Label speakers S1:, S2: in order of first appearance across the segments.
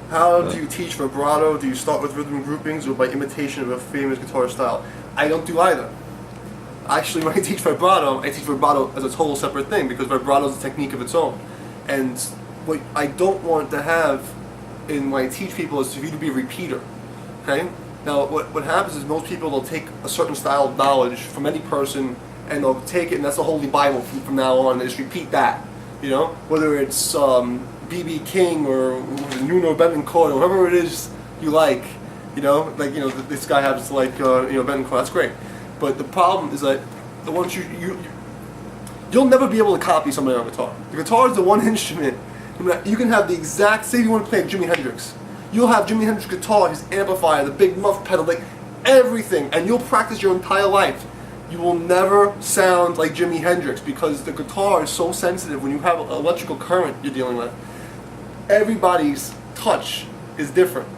S1: How do you teach vibrato? Do you start with rhythm groupings or by imitation of a famous guitar style? I don't do either. Actually, when I teach vibrato as a total separate thing because vibrato is a technique of its own. And what I don't want to have when I teach people is for you to be a repeater. Okay? Now, what happens is most people will take a certain style of knowledge from any person and they'll take it, and that's the Holy Bible from now on, and just repeat that. You know? Whether it's B.B. King or Nuno Betancourt or whoever it is you like. You know? Like, you know, this guy has like, Betancourt, that's great. But the problem is that once you'll never be able to copy somebody on guitar. The guitar is the one instrument. You can have the exact, say you want to play like Jimi Hendrix. You'll have Jimi Hendrix guitar, his amplifier, the big muff pedal, like everything, and you'll practice your entire life. You will never sound like Jimi Hendrix because the guitar is so sensitive when you have electrical current you're dealing with. Everybody's touch is different.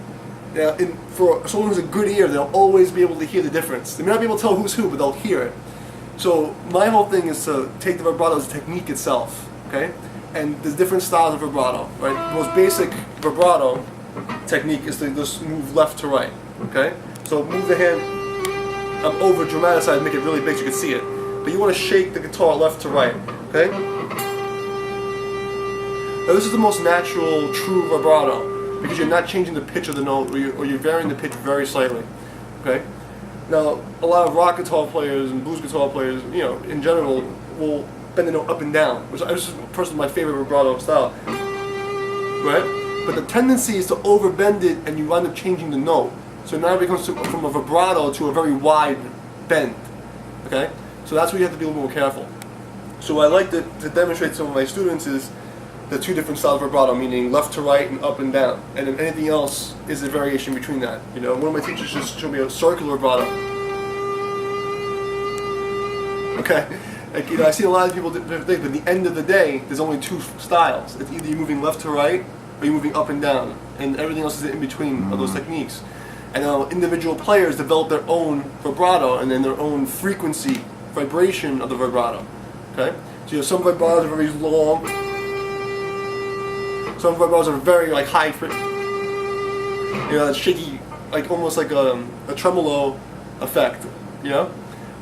S1: Now, for someone who's a good ear, they'll always be able to hear the difference. They may not be able to tell who's who, but they'll hear it. So my whole thing is to take the vibrato as a technique itself, okay? And there's different styles of vibrato, right? The most basic vibrato technique is to just move left to right, okay? So move the hand, I'm over dramatized, make it really big so you can see it. But you want to shake the guitar left to right, okay? Now this is the most natural, true vibrato because you're not changing the pitch of the note or you're varying the pitch very slightly, okay? Now, a lot of rock guitar players and blues guitar players, you know, in general, will bend the note up and down, which is personally my favorite vibrato style, right? But the tendency is to overbend it and you wind up changing the note. So now it becomes from a vibrato to a very wide bend, okay? So that's where you have to be a little more careful. So what I like to demonstrate to some of my students is the two different styles of vibrato, meaning left to right and up and down. And then anything else is a variation between that. You know, one of my teachers just showed me a circular vibrato. Okay, like, you know, I see a lot of people do different things, but at the end of the day, there's only two styles. It's either you're moving left to right or you're moving up and down, and everything else is in between of those techniques. And individual players develop their own vibrato and then their own frequency, vibration of the vibrato. Okay, so you have some vibratos are very long. Some vibratos are very like high, you know, shaky, like almost like a tremolo effect, you know.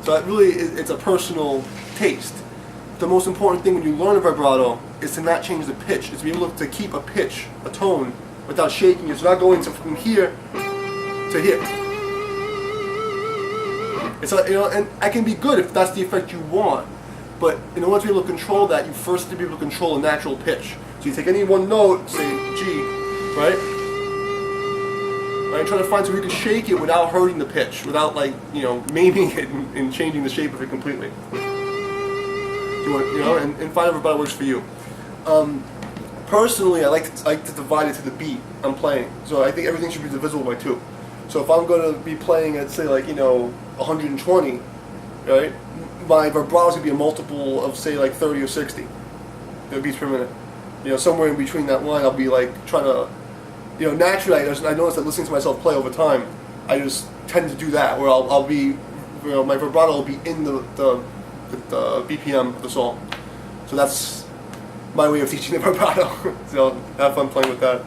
S1: So it really it's a personal taste. The most important thing when you learn a vibrato is to not change the pitch. It's to be able to keep a pitch, a tone, without shaking. It's not going from here to here. It's you know, and that can be good if that's the effect you want. But in order to be able to control that, you first have to be able to control a natural pitch. So you take any one note, say G, right? Right, try to find somewhere you can shake it without hurting the pitch, without like, you know, maiming it and changing the shape of it completely. You know, and find out if that works for you. Personally, I like to divide it to the beat I'm playing. So I think everything should be divisible by 2. So if I'm going to be playing at, say, like, you know, 120, right? My vibrato is going to be a multiple of, say, like 30 or 60 beats per minute. You know, somewhere in between that line, I'll be like trying to, you know, naturally, I notice that listening to myself play over time, I just tend to do that, where I'll be, you know, my vibrato will be in the BPM of the song. So that's my way of teaching the vibrato. So have fun playing with that.